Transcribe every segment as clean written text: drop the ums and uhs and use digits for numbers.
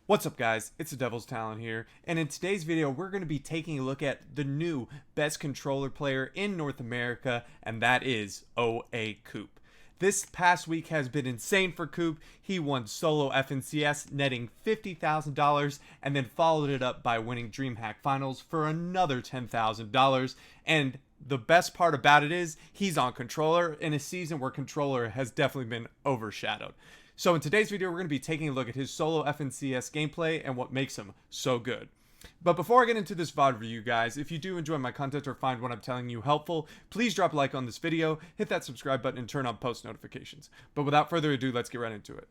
What's up guys, it's the Devil's Talent here, and in today's video we're going to be taking a look at the new best controller player in North America, and that is OA Coop. This past week has been insane for Coop. He won solo FNCS, netting $50,000, and then followed it up by winning DreamHack Finals for another $10,000, and the best part about it is he's on controller in a season where controller has definitely been overshadowed. So in today's video, we're going to be taking a look at his solo FNCS gameplay and what makes him so good. But before I get into this VOD review, guys, if you do enjoy my content or find what I'm telling you helpful, please drop a like on this video, hit that subscribe button, and turn on post notifications. But without further ado, let's get right into it.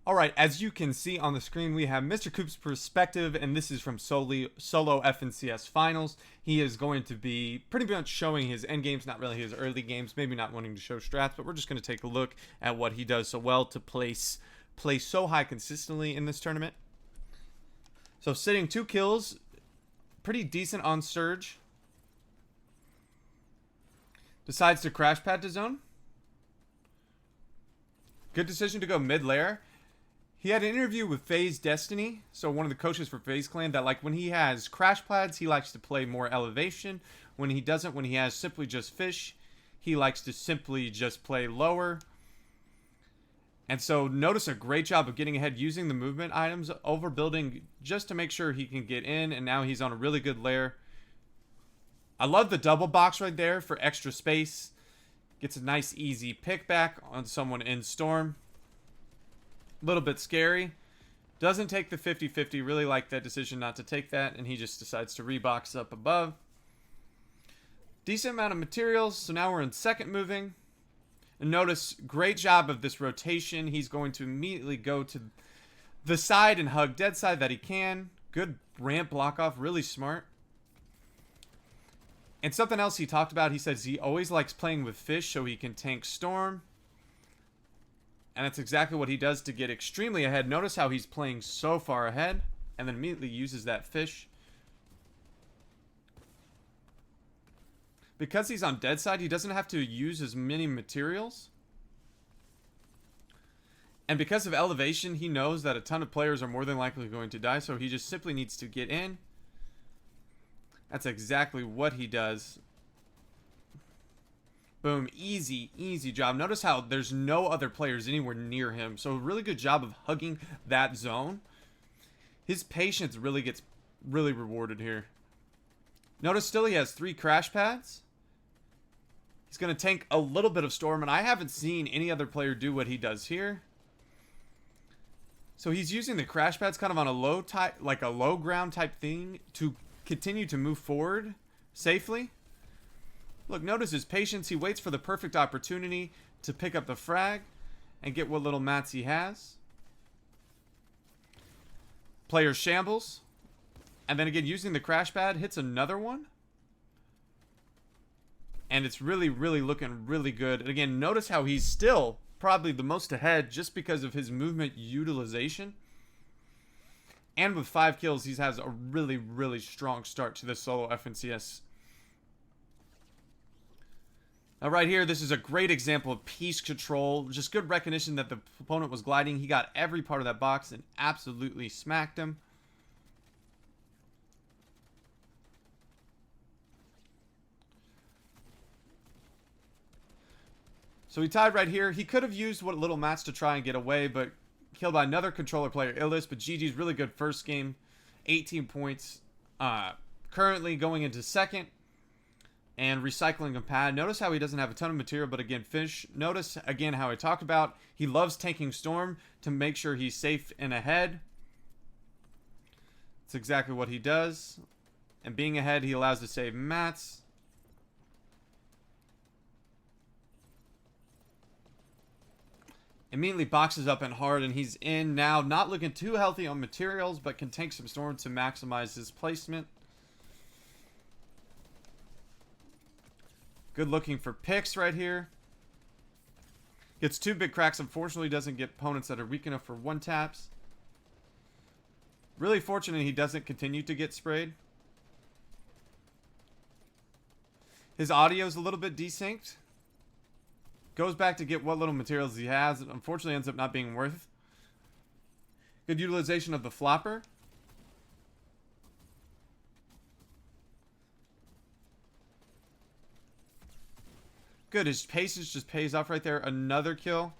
Alright, as you can see on the screen, we have Mr. Coop's perspective, and this is from solo FNCS Finals. He is going to be pretty much showing his end games, not really his early games, maybe not wanting to show strats, but we're just going to take a look at what he does so well to place so high consistently in this tournament. So sitting 2 kills, pretty decent on Surge. Decides to crash pad to zone. Good decision to go mid layer. He had an interview with FaZe Destiny, so one of the coaches for FaZe Clan, that like when he has crash pads, he likes to play more elevation. When he doesn't, when he has simply just fish, he likes to simply just play lower. And so notice a great job of getting ahead using the movement items, overbuilding just to make sure he can get in, and now he's on a really good layer. I love the double box right there for extra space. Gets a nice easy pick back on someone in Storm. A little bit scary. Doesn't take the 50-50. Really like that decision not to take that, and he just decides to rebox up above. Decent amount of materials, so now we're in second moving. And notice, great job of this rotation. He's going to immediately go to the side and hug dead side that he can. Good ramp block off, really smart. And something else he talked about, he says he always likes playing with fish so he can tank Storm. And that's exactly what he does to get extremely ahead. Notice how he's playing so far ahead and then immediately uses that fish. Because he's on dead side, he doesn't have to use as many materials. And because of elevation, he knows that a ton of players are more than likely going to die, so he just simply needs to get in. That's exactly what he does. Boom, easy job. Notice how there's no other players anywhere near him. So really good job of hugging that zone. His patience really gets rewarded here. Notice still he has 3 crash pads. He's going to tank a little bit of Storm, and I haven't seen any other player do what he does here. So he's using the crash pads kind of on a low type, like a low ground type thing to continue to move forward safely. Look, notice his patience. He waits for the perfect opportunity to pick up the frag and get what little mats he has. Player shambles. And then again, using the crash pad, hits another one. And it's really looking really good. And again, notice how he's still probably the most ahead just because of his movement utilization. And with 5 kills, he has a really strong start to this solo FNCS. Now right here, this is a great example of piece control. Just good recognition that the opponent was gliding. He got every part of that box and absolutely smacked him. So he tied right here. He could have used what little mats to try and get away, but killed by another controller player, Illis. But GG's really good first game. 18 points. Currently going into second. And recycling a pad. Notice how he doesn't have a ton of material, but again, fish. Notice again how I talked about. He loves tanking Storm to make sure he's safe and ahead. That's exactly what he does. And being ahead, he allows to save mats. Immediately boxes up and hard, and he's in now. Not looking too healthy on materials, but can tank some Storm to maximize his placement. Good looking for picks right here. Gets 2 big cracks. Unfortunately, doesn't get opponents that are weak enough for 1-taps. Really fortunate he doesn't continue to get sprayed. His audio is a little bit desynced. Goes back to get what little materials he has. Unfortunately, ends up not being worth. Good utilization of the flopper. Good. His patience just pays off right there. Another kill.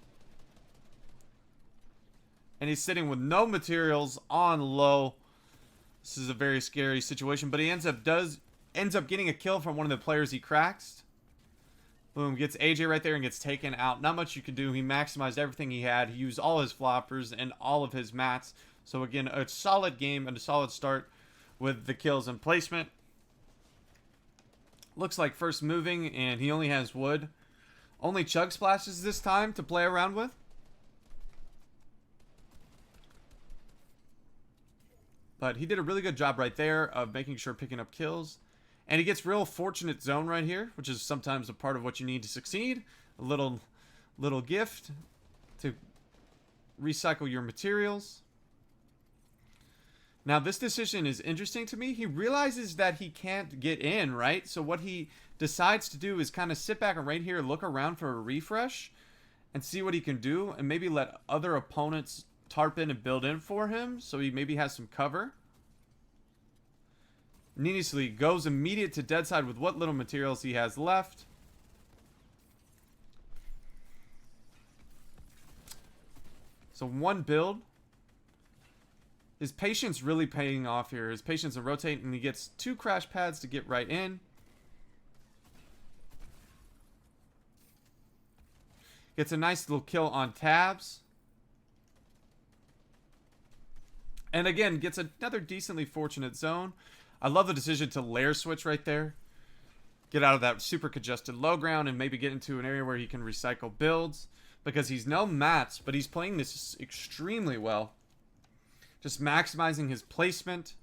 And he's sitting with no materials on low. This is a very scary situation. But he ends up getting a kill from one of the players he cracks. Boom. Gets AJ right there and gets taken out. Not much you can do. He maximized everything he had. He used all his floppers and all of his mats. So again, a solid game and a solid start with the kills and placement. Looks like first moving, and he only has wood. Only chug splashes this time to play around with. But he did a really good job right there of making sure picking up kills. And he gets real fortunate zone right here, which is sometimes a part of what you need to succeed. A little gift to recycle your materials. Now, this decision is interesting to me. He realizes that he can't get in, right? So what he decides to do is kind of sit back and right here, look around for a refresh and see what he can do, and maybe let other opponents tarp in and build in for him so he maybe has some cover. Needlessly goes immediate to dead side with what little materials he has left. So one build. His patience really paying off here. His patience and rotate, and he gets 2 crash pads to get right in. Gets a nice little kill on tabs. And again, gets another decently fortunate zone. I love the decision to layer switch right there. Get out of that super congested low ground and maybe get into an area where he can recycle builds. Because he's no mats, but he's playing this extremely well. Just maximizing his placement.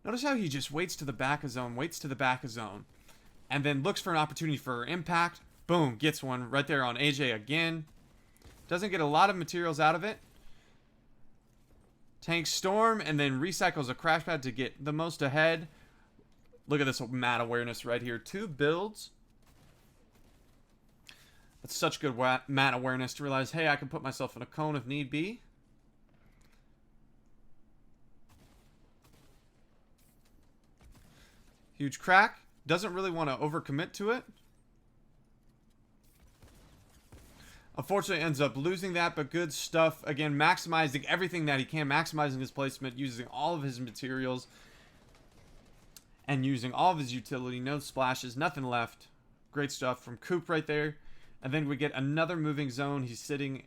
Notice how he just waits to the back of zone, and then looks for an opportunity for impact. Boom, gets one right there on AJ again. Doesn't get a lot of materials out of it. Tanks Storm and then recycles a crash pad to get the most ahead. Look at this mat awareness right here. 2 builds. That's such good mat awareness to realize, hey, I can put myself in a cone if need be. Huge crack. Doesn't really want to overcommit to it. Unfortunately, ends up losing that, but good stuff. Again, maximizing everything that he can. Maximizing his placement, using all of his materials. And using all of his utility. No splashes, nothing left. Great stuff from Coop right there. And then we get another moving zone. He's sitting.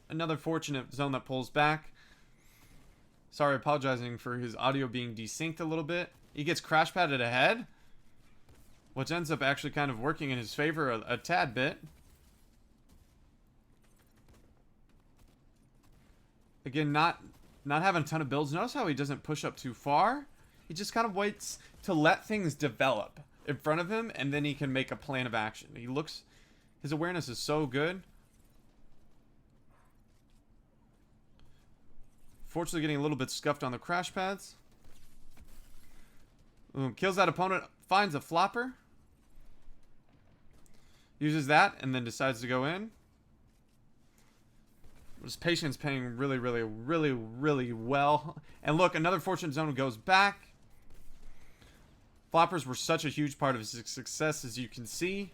Another fortunate zone that pulls back. Sorry, apologizing for his audio being desynced a little bit. He gets crash padded ahead, which ends up actually kind of working in his favor a tad bit. Again, not having a ton of builds. Notice how he doesn't push up too far. He just kind of waits to let things develop in front of him, and then he can make a plan of action. His awareness is so good. Fortunately, getting a little bit scuffed on the crash pads. Kills that opponent, finds a flopper. Uses that, and then decides to go in. His patience paying really, really, really, really well. And look, another fortunate zone goes back. Floppers were such a huge part of his success, as you can see.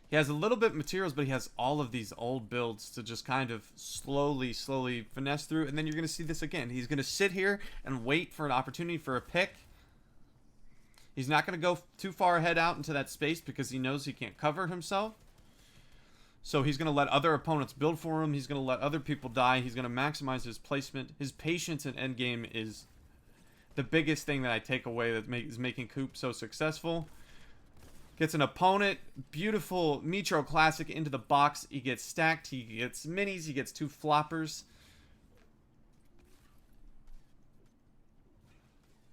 He has a little bit of materials, but he has all of these old builds to just kind of slowly finesse through. And then you're going to see this again. He's going to sit here and wait for an opportunity for a pick. He's not going to go too far ahead out into that space because he knows he can't cover himself. So he's going to let other opponents build for him. He's going to let other people die. He's going to maximize his placement. His patience in endgame is the biggest thing that I take away that is making Coop so successful. Gets an opponent. Beautiful Metro Classic into the box. He gets stacked. He gets minis. He gets 2 floppers.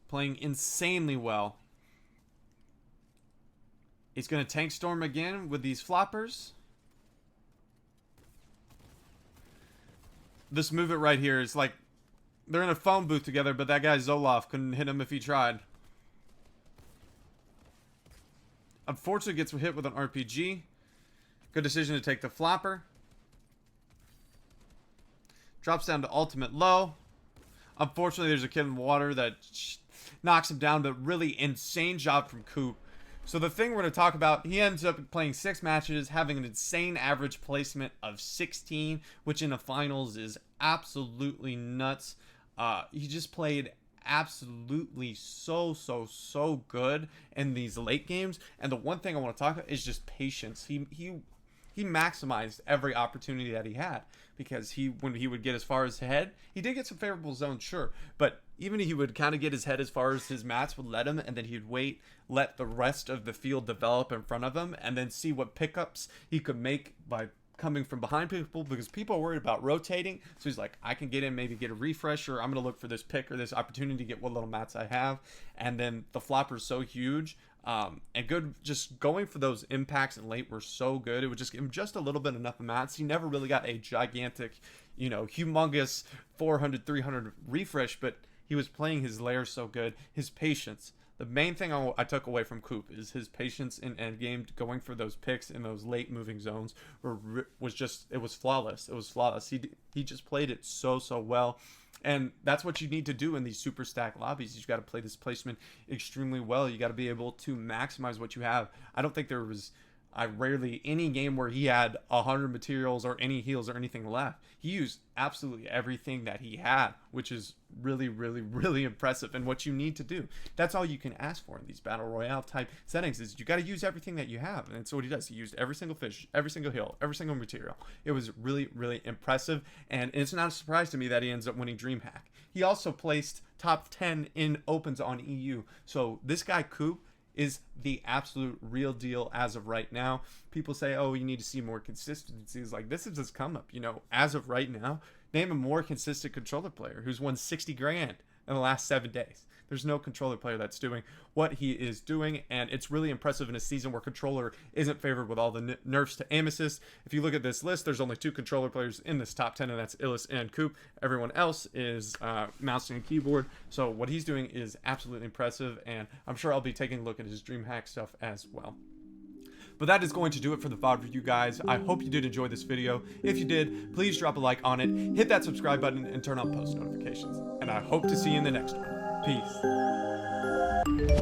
Playing insanely well. He's going to Tank Storm again with these floppers. This move it right here is like they're in a phone booth together, but that guy Zoloff couldn't hit him if he tried. Unfortunately, gets hit with an RPG. Good decision to take the flopper. Drops down to ultimate low. Unfortunately, there's a kid in the water that knocks him down, but really insane job from Coop. So the thing we're going to talk about, he ends up playing 6 matches, having an insane average placement of 16, which in the finals is absolutely nuts. He just played absolutely so good in these late games. And the one thing I want to talk about is just patience. He maximized every opportunity that he had, because when he would get as far as head, he did get some favorable zones, sure, but even he would kind of get his head as far as his mats would let him, and then he'd wait, let the rest of the field develop in front of him, and then see what pickups he could make by coming from behind people, because people are worried about rotating. So he's like, I can get in, maybe get a refresher. I'm going to look for this pick or this opportunity to get what little mats I have. And then the flopper is so huge and good. Just going for those impacts and late were so good. It would just give him just a little bit enough mats. He never really got a gigantic, humongous 400, 300 refresh, but he was playing his layer so good. His patience. The main thing I took away from Coop is his patience in endgame, going for those picks in those late moving zones was flawless. It was flawless. He just played it so well. And that's what you need to do in these super stack lobbies. You've got to play this placement extremely well. You got to be able to maximize what you have. I don't think there was rarely any game where he had 100 materials or any heals or anything left. He used absolutely everything that he had, which is really impressive, and what you need to do. That's all you can ask for in these battle royale type settings, is you got to use everything that you have. And that's what he does. He used every single fish, every single heal, every single material. It was really impressive, and it's not a surprise to me that he ends up winning DreamHack. He also placed top 10 in opens on EU. So this guy Coop is the absolute real deal as of right now. People say, oh, you need to see more consistency. It's like, this is his come up. As of right now, name a more consistent controller player who's won 60 grand in the last 7 days. There's no controller player that's doing what he is doing, and it's really impressive in a season where controller isn't favored with all the nerfs to aim assist. If you look at this list, there's only 2 controller players in this top 10, and that's Illis and Coop. Everyone else is mouse and keyboard. So what he's doing is absolutely impressive, and I'm sure I'll be taking a look at his DreamHack stuff as well. But that is going to do it for the VOD for you guys. I hope you did enjoy this video. If you did, please drop a like on it, hit that subscribe button, and turn on post notifications. And I hope to see you in the next one. Peace.